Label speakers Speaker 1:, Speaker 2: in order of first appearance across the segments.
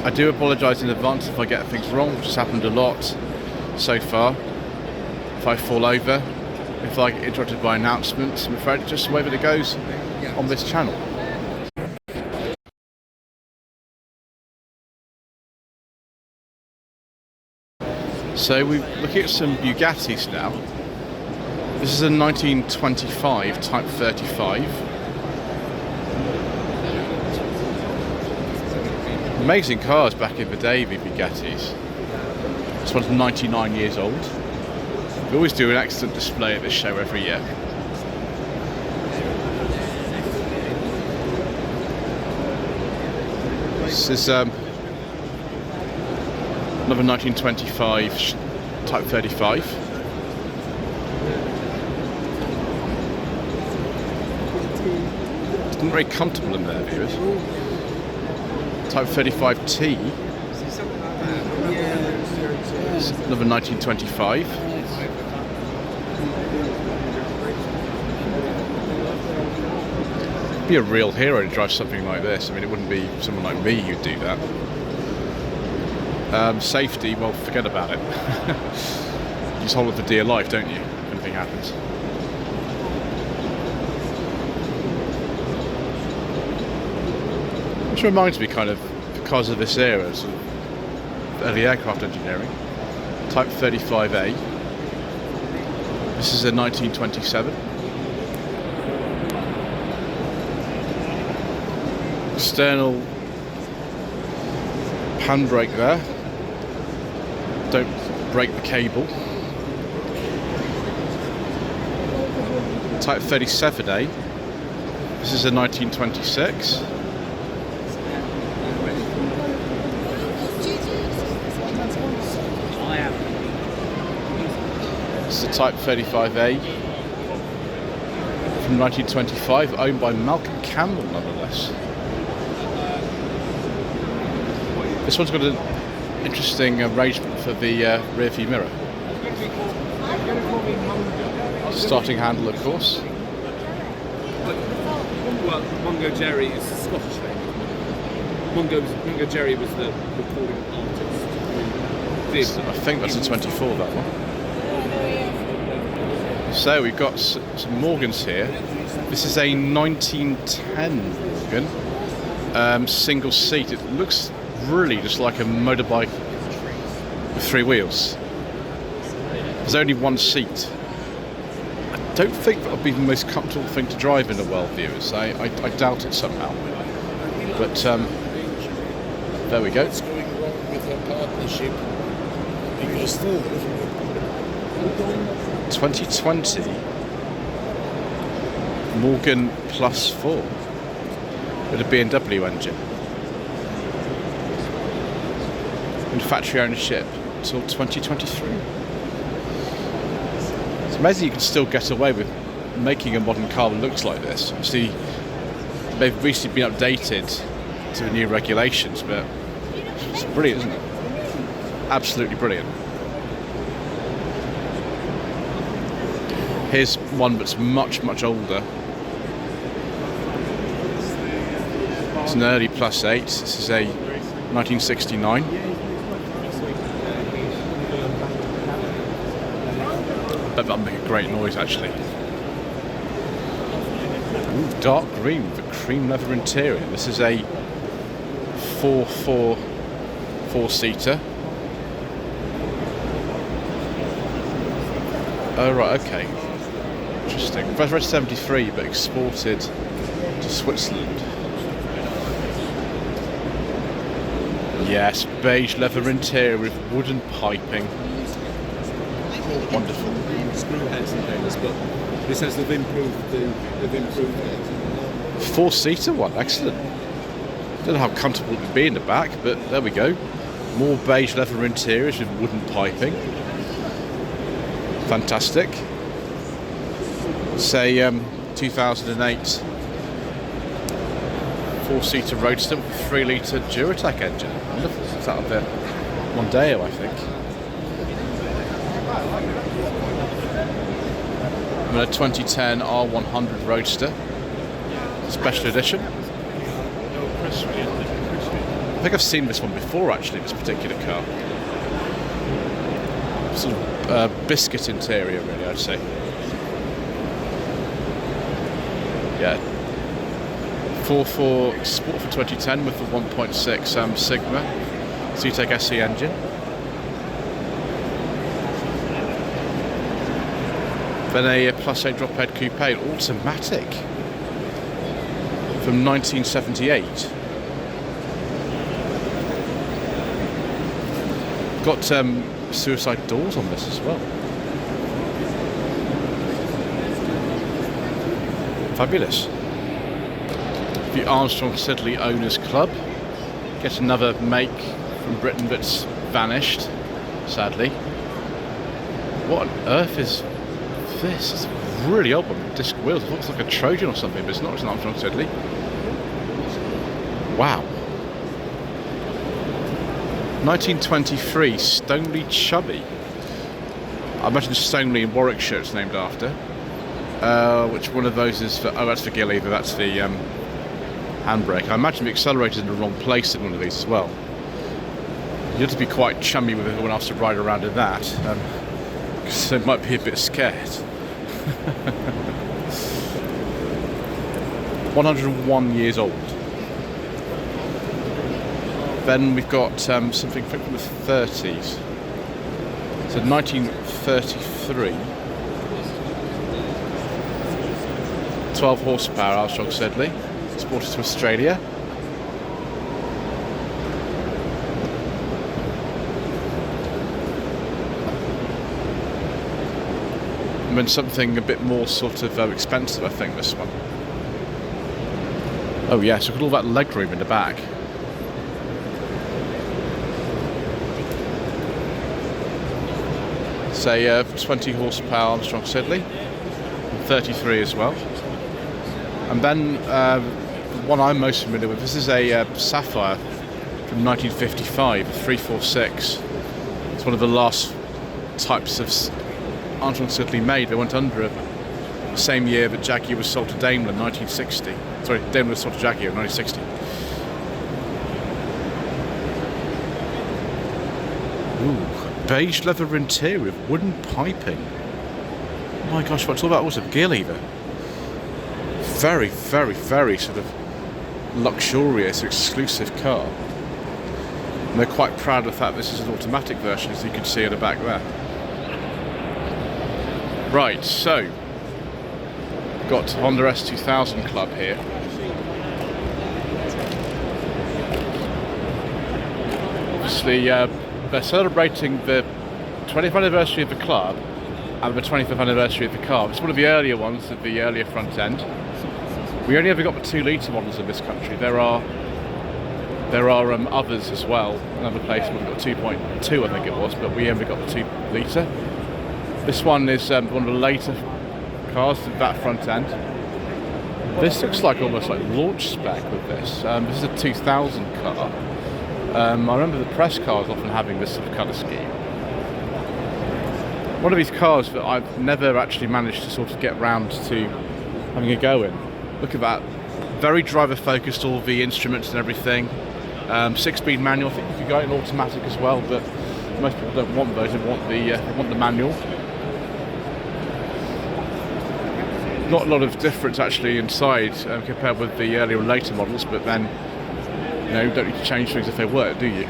Speaker 1: I do apologise in advance if I get things wrong, which has happened a lot so far. If I fall over, if I get interrupted by announcements, I'm afraid it's just the way that it goes on this channel. So we're looking at some Bugattis now. This is a 1925 Type 35. Amazing cars back in the day, the Bugattis. This one's 99 years old. We always do an excellent display at this show every year. This is another 1925 Type 35. It's not very comfortable in there, viewers. Type 35T. It's another 1925. It'd be a real hero to drive something like this. I mean, it wouldn't be someone like me who'd do that. Safety, well, forget about it. You just hold it for dear life, don't you, if anything happens. Which reminds me kind of, because of this era, sort of early aircraft engineering. Type 35A. This is a 1927. External handbrake there. Don't break the cable. Type 37A. This is a 1926. This is a Type 35A from 1925, owned by Malcolm Campbell, nonetheless. This one's got an interesting arrangement for the rear view mirror. Starting handle, of course.
Speaker 2: Well, Mungo Jerry is the Scottish name. Mungo Jerry was the recording artist.
Speaker 1: I think that's a 24, that one. So we've got some Morgans here. This is a 1910 Morgan, single seat. It looks really just like a motorbike with three wheels. There's only one seat. I don't think that would be the most comfortable thing to drive in a world, viewers. I doubt it somehow. But there we go.
Speaker 3: What's going wrong with our partnership? Because
Speaker 1: 2020 Morgan Plus 4 with a BMW engine. In factory ownership until 2023. It's amazing you can still get away with making a modern car that looks like this. Obviously, they've recently been updated to the new regulations, but it's brilliant, isn't it? Absolutely brilliant. Here's one that's much, much older. It's an early plus 8. This is a 1969. I bet that'll make a great noise, actually. Ooh, dark green with a cream leather interior. This is a 4-seater. Oh, right, okay. Interesting. Red 73, but exported to Switzerland. Yes, beige leather interior with wooden piping. Wonderful.
Speaker 2: Screw heads and things, but this says they've improved it.
Speaker 1: 4-seater one, excellent. Don't know how comfortable it would be in the back, but there we go. More beige leather interiors with wooden piping. Fantastic. It's a 2008 4-seater roadster with a 3-litre Duratec engine. Wonderful. It's out of the Mondeo, I think. And a 2010 R100 Roadster, special edition. think I've seen this one before actually, this particular car. Sort of biscuit interior really, I'd say. Yeah. 4.4 Sport for 2010 with the 1.6 Sigma CTEC SE engine. Then a Plus 8 drop-head coupe, automatic, from 1978. Got suicide doors on this as well. Fabulous. The Armstrong Siddeley Owners Club. Get another make from Britain that's vanished, sadly. What on earth is this? It's really odd one. Disc wheels. It looks like a Trojan or something, but it's not. It's an Armstrong Siddeley. Wow. 1923 Stoneleigh Chubby. I imagine Stoneleigh in Warwickshire it's named after. Which one of those is for? Oh, that's for gear lever. That's the handbrake. I imagine the accelerator's in the wrong place in one of these as well. You have to be quite chummy with everyone else to ride around in that, because they might be a bit scared. 101 years old. Then we've got something from the 30s. So 1933. 12 horsepower Armstrong Siddeley. Exported to Australia. And then something a bit more sort of expensive, I think, this one. Oh yes, look at all that legroom in the back. Say 20 horsepower Armstrong Siddeley, 33 as well. And then the one I'm most familiar with, this is a Sapphire from 1955, a 346. It's one of the last types of Armstrong Siddeley made. They went under it the same year that Jaguar was sold to Daimler in 1960. Sorry, Daimler was sold to Jaguar in 1960. Ooh, beige leather interior with wooden piping. Oh my gosh, what's all that? Also, gear lever. Very, very, very sort of luxurious, exclusive car. And they're quite proud of the fact this is an automatic version, as you can see at the back there. Right, so got Honda S2000 Club here. Obviously, they're celebrating the 20th anniversary of the club and the 25th anniversary of the car. It's one of the earlier ones at the earlier front end. We only ever got the 2-litre models in this country. There are others as well. Another place where we got 2.2, I think it was, but we only got the 2-litre. This one is one of the later cars with that front end. This looks like almost like launch spec with this. This is a 2000 car. I remember the press cars often having this sort of colour scheme. One of these cars that I've never actually managed to sort of get round to having a go in. Look at that. Very driver focused, all the instruments and everything. 6-speed manual. I think you could go in automatic as well, but most people don't want those. They want the manual. Not a lot of difference actually inside compared with the earlier and later models, but then you don't need to change things if they work, do you?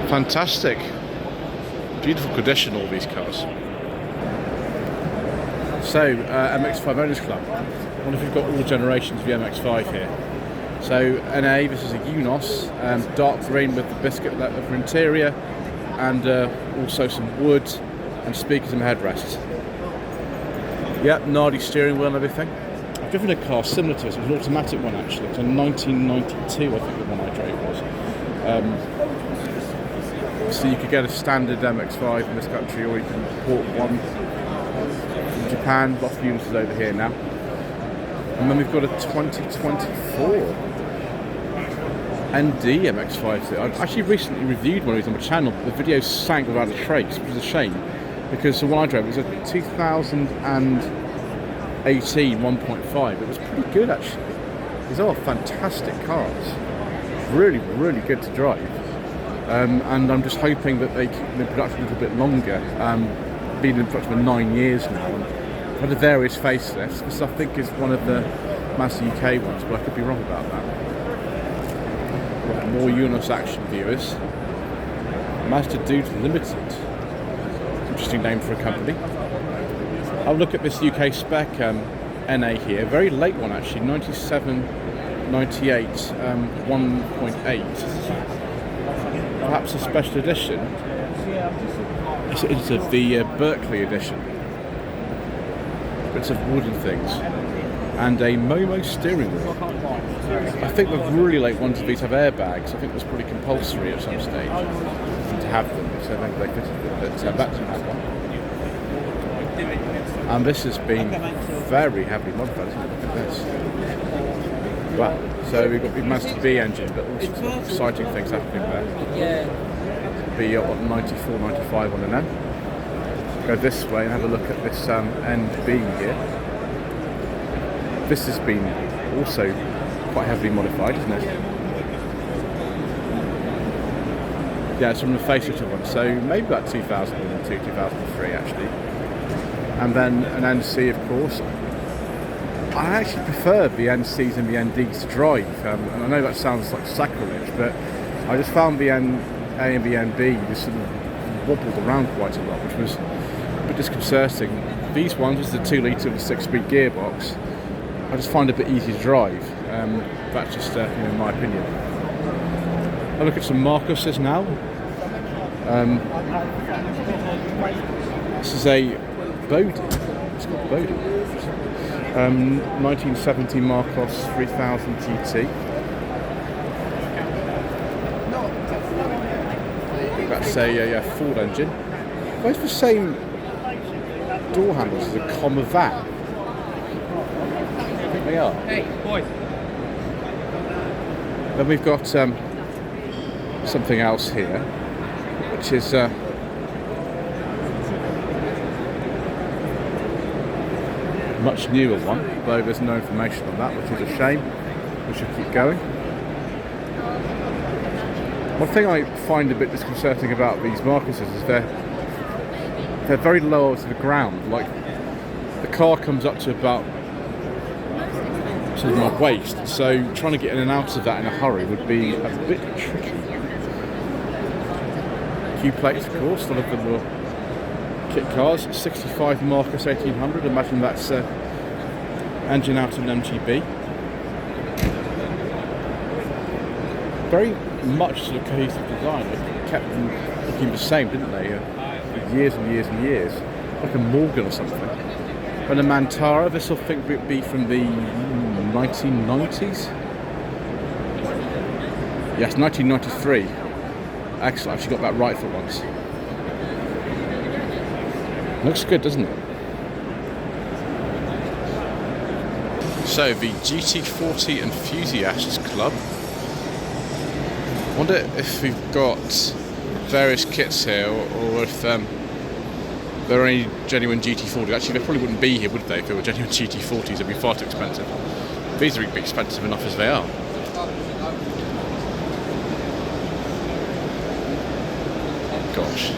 Speaker 1: Fantastic. Beautiful condition, all these cars. So, MX-5 Owners Club. I wonder if you've got all the generations of the MX-5 here. So, NA, this is a Unos, dark green with the biscuit leather interior, and also some wood and speakers and headrests. Yep, Nardi steering wheel and everything. I've driven a car similar to this. It was an automatic one actually. It was a 1992, I think the one I drove was. So you could get a standard MX-5 in this country, or you can import one from Japan. Lots of units is over here now. And then we've got a 2024 ND MX-5. I've actually recently reviewed one of these on my channel, but the video sank without a trace, which is a shame, because the one I drove was a 2018 1.5. It was pretty good actually. These are fantastic cars. Really, really good to drive. And I'm just hoping that they keep them in production a little bit longer. Been in production for 9 years now. And I've had various facelifts. This I think is one of the Mazda UK ones, but I could be wrong about that. Got more Unos action viewers. Mazda Dude Limited. Interesting name for a company. I'll look at this UK spec NA here. Very late one actually, 97, 98, 1.8. Perhaps a special edition. It's the Berkeley edition. Bits of wooden things. And a Momo steering wheel. I think the really late ones of these have airbags. I think that's probably compulsory at some stage to have them, so maybe they fitted them, but that doesn't have one. And this has been very heavily modified, isn't it? Look at this. Wow. So we've got the Mazda B engine, but all sorts of exciting things happening there. The 94, 95 on an M. Go this way and have a look at this NB here. This has been also quite heavily modified, isn't it? Yeah, it's from the facelift one, so maybe about 2002, 2003 actually. And then an NC, of course. I actually prefer the NCs and the NDs to drive, and I know that sounds like sacrilege, but I just found the NA and the NB just sort of wobbled around quite a lot, which was a bit disconcerting. These ones, this is a 2 litre with a 6-speed gearbox, I just find it a bit easy to drive. That's just in my opinion. I'll look at some Marcuses now. This is a Bodie. It's called Bodie. 1970 Marcos 3000 TT. That's a Ford engine. Both the same door handles as a Comma van. I think they are.
Speaker 2: Hey, boys.
Speaker 1: Then we've got something else here, which is much newer one, though there's no information on that, which is a shame. We should keep going. One thing I find a bit disconcerting about these Marcuses is they're very low to the ground. Like, the car comes up to about sort of my waist, so trying to get in and out of that in a hurry would be a bit tricky. Q plates, of course, one of them were kit cars. 65 Marcus 1800, imagine that's engine out of an MGB. Very much sort of cohesive design. They kept them looking the same, didn't they? For years and years and years. Like a Morgan or something. And a Mantara, this I think would be from the 1990s. Yes, 1993. Excellent, I actually got that right for once. Looks good, doesn't it? So, the GT40 Enthusiasts Club. Wonder if we've got various kits here, or if there are any genuine GT40s. Actually, they probably wouldn't be here, would they? If they were genuine GT40s, they'd be far too expensive. These are expensive enough as they are. Gosh.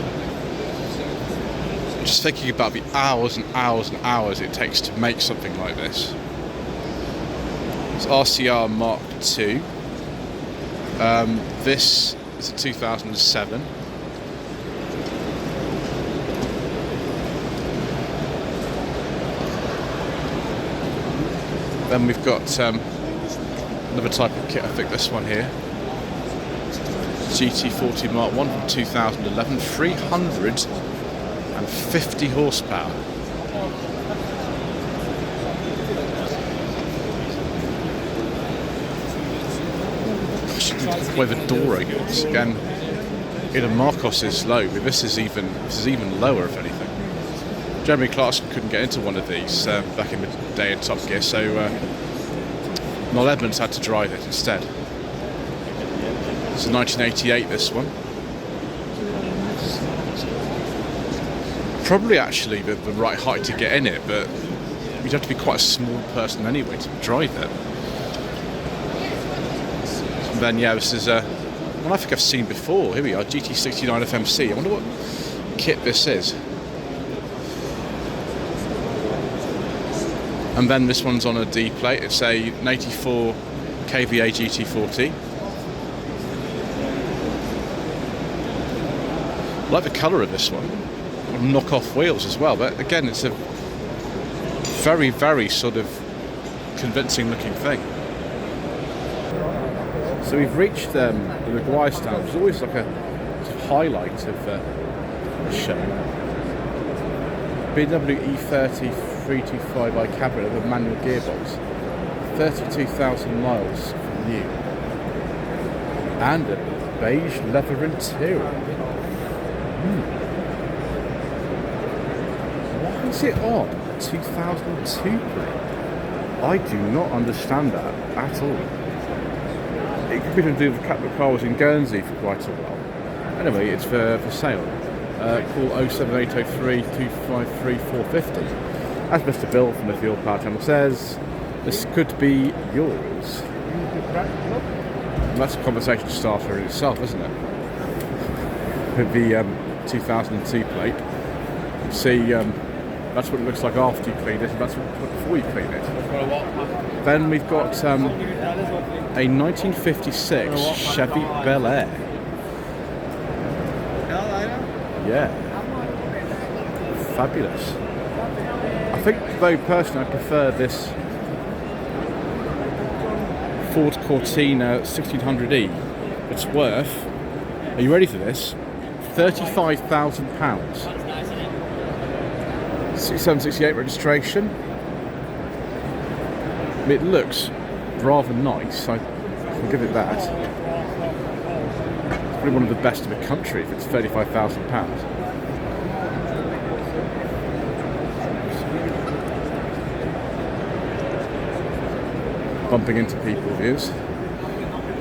Speaker 1: Just thinking about the hours and hours and hours it takes to make something like this. It's RCR Mark II. This is a 2007. Then we've got another type of kit, I think this one here. GT40 Mark I from 2011, 350 horsepower. Where the door opens again. In a Marcos is low, but this is even lower, if anything. Jeremy Clarkson couldn't get into one of these back in the day in Top Gear, so Noel Edmonds had to drive it instead. It's a 1988, this one. Probably actually the right height to get in it, but you'd have to be quite a small person anyway to drive it. then yeah, this is one I think I've seen before. Here we are, GT69 FMC. I wonder what kit this is. And then this one's on a D plate. It's an 84 kVA GT40. I like the colour of this one. Knock off wheels as well, but again, it's a very, very sort of convincing looking thing. So we've reached the Jaguar stand, which is always like a sort of highlight of the show. BMW E30 325i Cabrio with a manual gearbox, 32,000 miles from new, and a beige leather interior. Why is it on 2002 plate? I do not understand that at all. It could be to do with a couple of cars in Guernsey for quite a while. Anyway, it's for sale. Call 07803 253 450. As Mr. Bill from the Fuel Power Channel says, this could be yours. And that's a conversation starter in itself, isn't it? With the 2002 plate. See, that's what it looks like after you clean it, and that's what before you clean it. Then we've got a 1956 Chevy Bel Air. Yeah. Fabulous. I think, though, personally, I prefer this Ford Cortina 1600E. It's worth, are you ready for this? £35,000. 6768 registration. It looks rather nice, I can give it that. It's probably one of the best in the country if it's £35,000. Bumping into people views.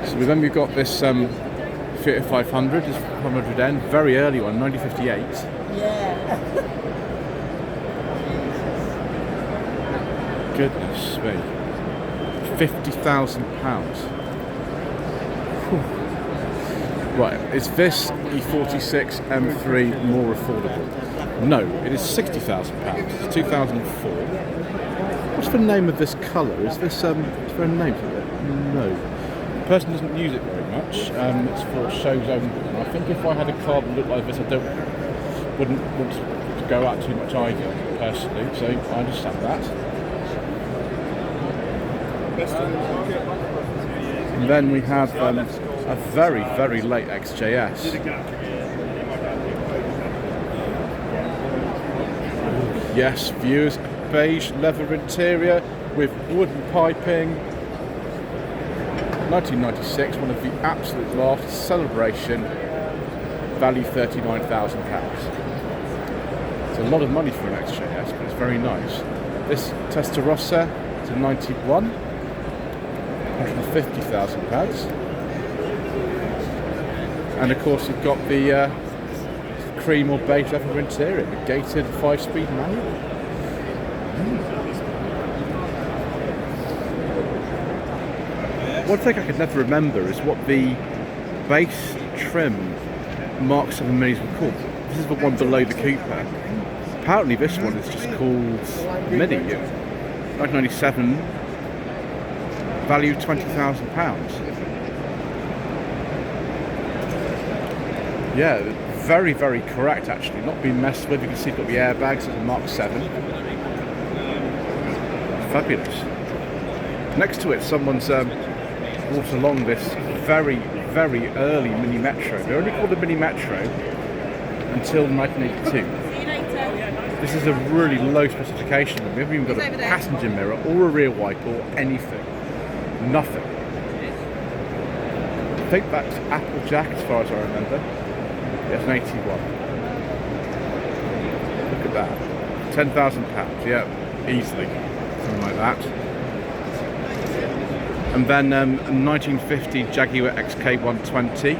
Speaker 1: So then we've got this Fiat 500, this 500N, very early one, 1958.
Speaker 4: Yeah.
Speaker 1: Goodness me. £50,000. Right, is this E46 M3 more affordable? No, it is £60,000. It's 2004. What's the name of this colour? Is this, is there a name for it? No. The person doesn't use it very much. It's for shows only. And I think if I had a car that looked like this, I wouldn't want to go out too much either, personally. So I understand that. And then we have a very, very late XJS. Yes, viewers, beige leather interior with wooden piping. 1996, one of the absolute last. Celebration, value £39,000. It's a lot of money for an XJS, but it's very nice. This Testarossa is a 91, £150,000. And of course you've got the cream or beige leather interior, the gated 5-speed manual. One thing I could never remember is what the base trim Mark 7 Minis were called. This is the one below the Cooper. Apparently this one is just called Mini. 1997, value £20,000. Yeah, very, very correct actually. Not being messed with. You can see it's got the airbags. It's a Mark 7. Fabulous. Next to it, someone's brought along this very, very early Mini Metro. They only called it Mini Metro until 1982. This is a really low specification. We haven't even got a passenger mirror or a rear wiper or anything. Nothing. I think that's Applejack as far as I remember. It's an 81. Look at that. £10,000. Yeah, easily. Something like that. And then a 1950 Jaguar XK120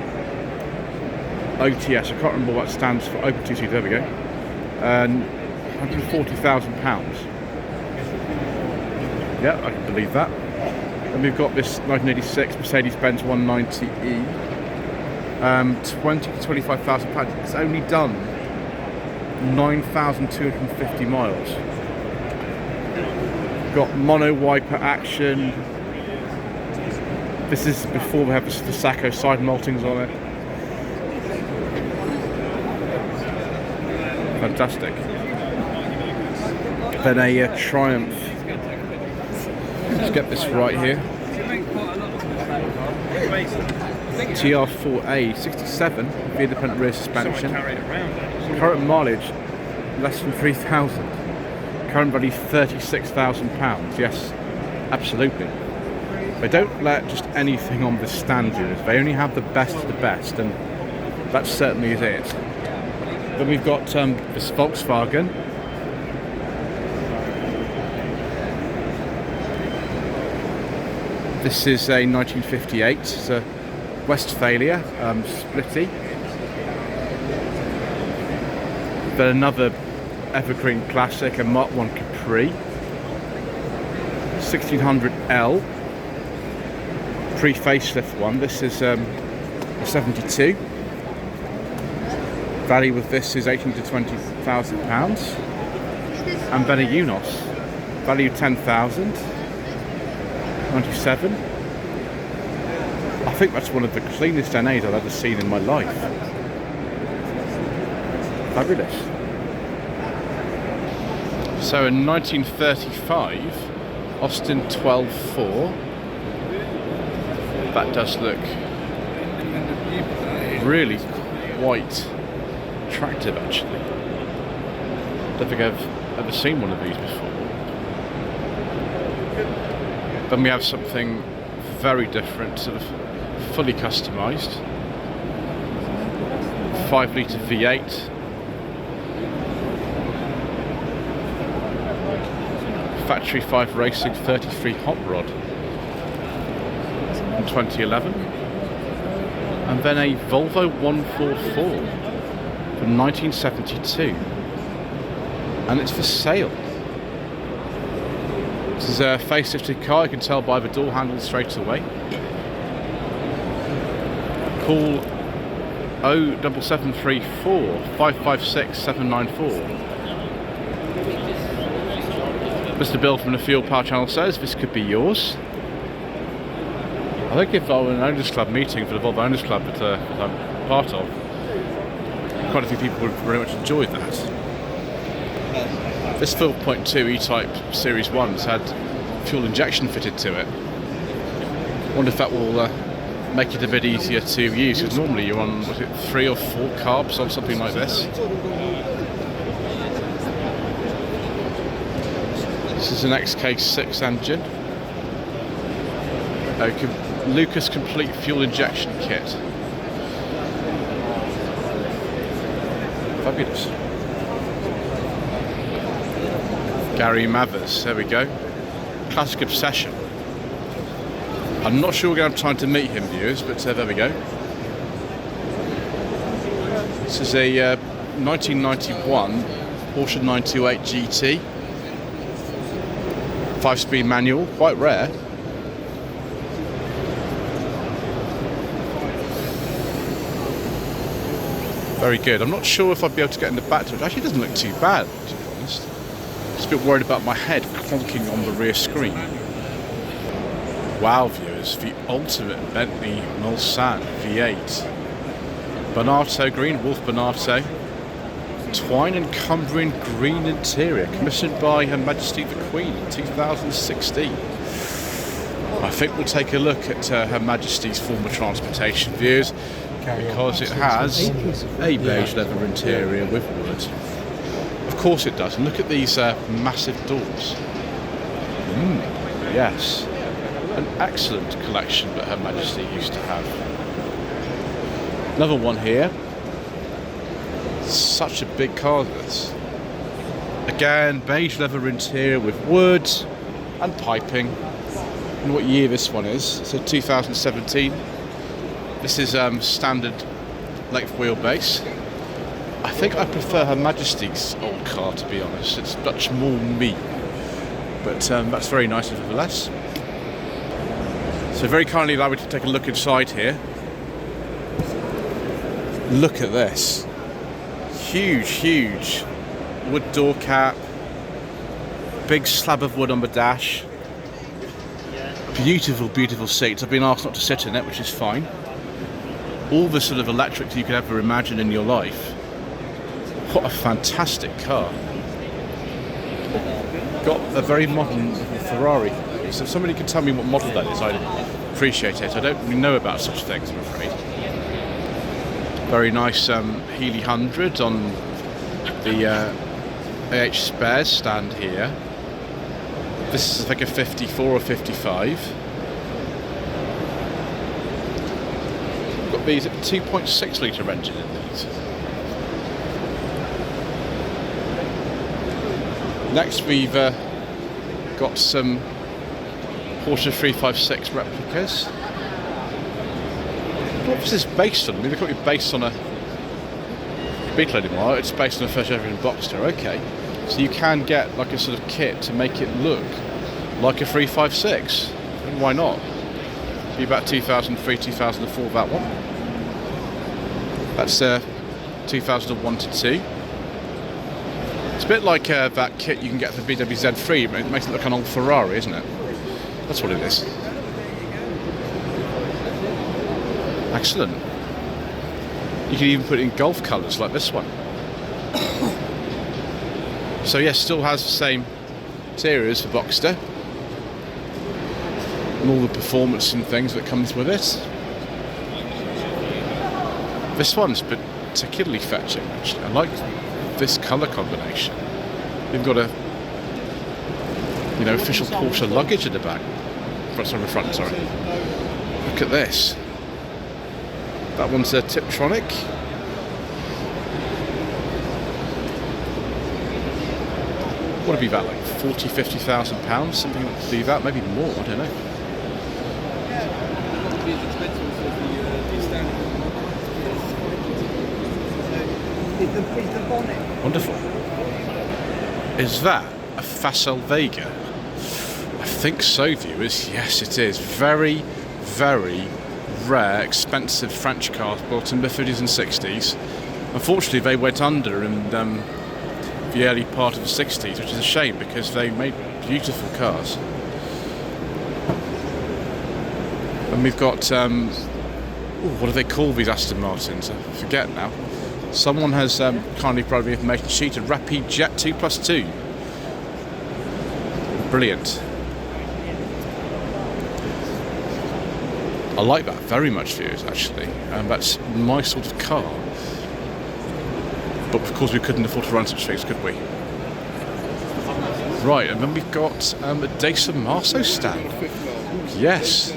Speaker 1: OTS. I can't remember what that stands for. Open TC. There we go. And £140,000. Yeah, I can believe that. And we've got this 1986 Mercedes-Benz 190E. 20 to 25,000 pounds. It's only done 9,250 miles. Got mono wiper action. This is before we have the Sacco side moltings on it. Fantastic. Then a Triumph. Let's get this right here. TR4A 67 with independent rear suspension. Current mileage less than 3,000. Current value £36,000. Yes, absolutely. They don't let just anything on the standard. They only have the best of the best, and that certainly is it. Then we've got this Volkswagen. This is a 1958. It's a Westphalia Splitty. Then another evergreen classic, a Mark 1 Capri. 1600L. Pre-facelift one. This is a 72. Value with this is £18,000 to £20,000. And then a Unos. Value 10,000. 97. I think that's one of the cleanest NAs I've ever seen in my life. Fabulous. So in 1935, Austin 12.4. That does look really quite attractive, actually. Don't think I've ever seen one of these before. Then we have something very different, sort of fully customised. 5-litre V8. Factory 5 Racing 33 hot rod. In 2011. And then a Volvo 144 from 1972. And it's for sale. This is a facelifted car, you can tell by the door handles straight away. Call 07734 556 794. Mr. Bill from the Fuel Power Channel says this could be yours. I think if I were in an owners club meeting for the Volvo Owners Club that I'm part of, quite a few people would very much enjoy that. This 4.2 E-Type Series 1's had fuel injection fitted to it. I wonder if that will make it a bit easier to use, because normally you're on, was it 3 or 4 carbs on something like this. This is an XK6 engine. Lucas Complete Fuel Injection Kit. Fabulous. Gary Mathers, there we go. Classic Obsession. I'm not sure we're going to have time to meet him, viewers, but there we go. This is a 1991 Porsche 928 GT. 5-speed manual, quite rare. Very good. I'm not sure if I'd be able to get in the back to it. Actually, it doesn't look too bad, to be honest. Just a bit worried about my head clonking on the rear screen. Wow, viewers, the ultimate Bentley Mulsanne V8. Bonato green, Wolf Bonato. Twine and Cumbrian green interior, commissioned by Her Majesty the Queen in 2016. I think we'll take a look at Her Majesty's form of transportation, viewers, because it has a beige leather interior with wood. Of course it does. And look at these massive doors. Yes. An excellent collection that Her Majesty used to have. Another one here. Such a big car, this. Again, beige leather interior with wood and piping. And what year this one is? So 2017. This is standard length wheelbase. I think I prefer Her Majesty's old car, to be honest. It's much more me. But that's very nice nevertheless. So very kindly allow me to take a look inside here. Look at this. Huge wood door cap. Big slab of wood on the dash. Beautiful seats. I've been asked not to sit in it, which is fine. All the sort of electrics you could ever imagine in your life. What a fantastic car. Got a very modern Ferrari. So if somebody could tell me what model that is, I'd appreciate it. I don't really know about such things, I'm afraid. Very nice Healey 100 on the AH spares stand here. This is like a 54 or 55. Got these at 2.6 litre engine in these. Next we've got some Porsche 356 replicas. What was this based on? I mean, they can't be based on a Beetle anymore. It's based on a first generation Boxster. Okay, so you can get like a sort of kit to make it look like a 356. And why not? Be about 2003, 2004. That one. That's 2001 to 2. It's a bit like that kit you can get for BMW Z3. It makes it look like an old Ferrari, isn't it? That's what it is. Excellent. You can even put it in golf colours like this one. So yes, still has the same interior as the Boxster. And all the performance and things that comes with it. This one's particularly fetching, actually. I like this colour combination. You've got a, official Porsche luggage at the back. Front, sorry. Look at this. That one's a Tiptronic. What would be that, like 40, 50,000 pounds? Something like that, maybe more, I don't know. Wonderful. Is that a Facel Vega? I think so, viewers. Yes, it is. Very rare, expensive French cars built in the 50s and 60s. Unfortunately, they went under in the early part of the 60s, which is a shame because they made beautiful cars. And we've got, what do they call these Aston Martins? I forget now. Someone has kindly provided me information sheet, a Rapide Jet 2+2. Brilliant. I like that very much, viewers, actually. That's my sort of car. But of course we couldn't afford to run such things, could we? Right, and then we've got a Dacia Marceau stand. Yes.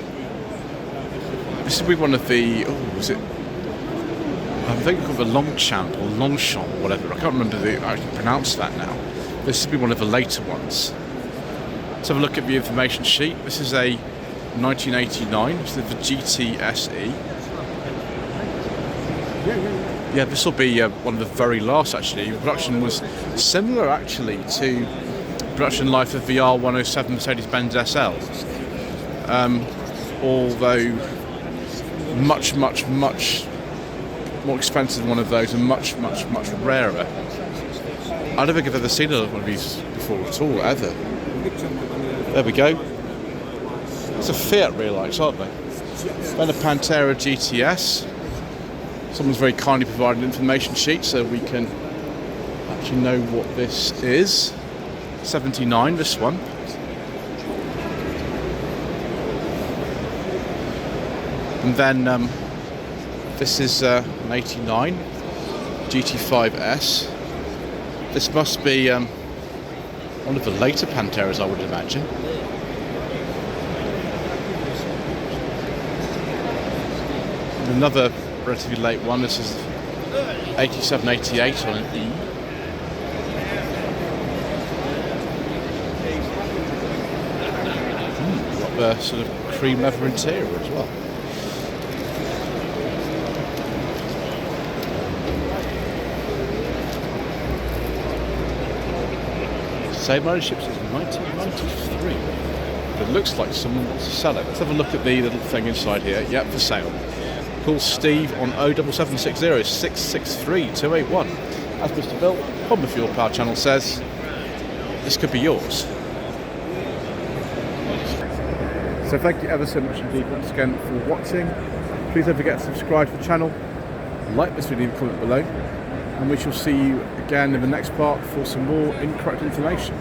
Speaker 1: This will be one of the... Oh, was it... I think it's called the Longchamp or Longchamp, whatever. I can't remember how to pronounce that now. This will be one of the later ones. Let's have a look at the information sheet. This is a 1989, which is the GT SE. Yeah, this will be one of the very last, actually. Production was similar, actually, to production life of the R107 Mercedes-Benz SL. Although much more expensive than one of those and much rarer. I don't think I've ever seen one of these before at all, ever. There we go. It's a Fiat rear lights, aren't they? Then a Pantera GTS. Someone's very kindly provided an information sheet so we can actually know what this is. 79, this one. And then this is an 89 GT5S. This must be one of the later Panteras, I would imagine. And another relatively late one. This is 87, 88 on an E. Got the sort of cream leather interior as well. Same ownership since 1993. It looks like someone wants to sell it. Let's have a look at the little thing inside here. Yep, for sale. Call Steve on 07760 663 281. As Mr. Bill on the Fuel Power channel says, this could be yours. So thank you ever so much indeed once again for watching. Please don't forget to subscribe to the channel, like this video and comment below, and we shall see you again in the next part for some more incorrect information.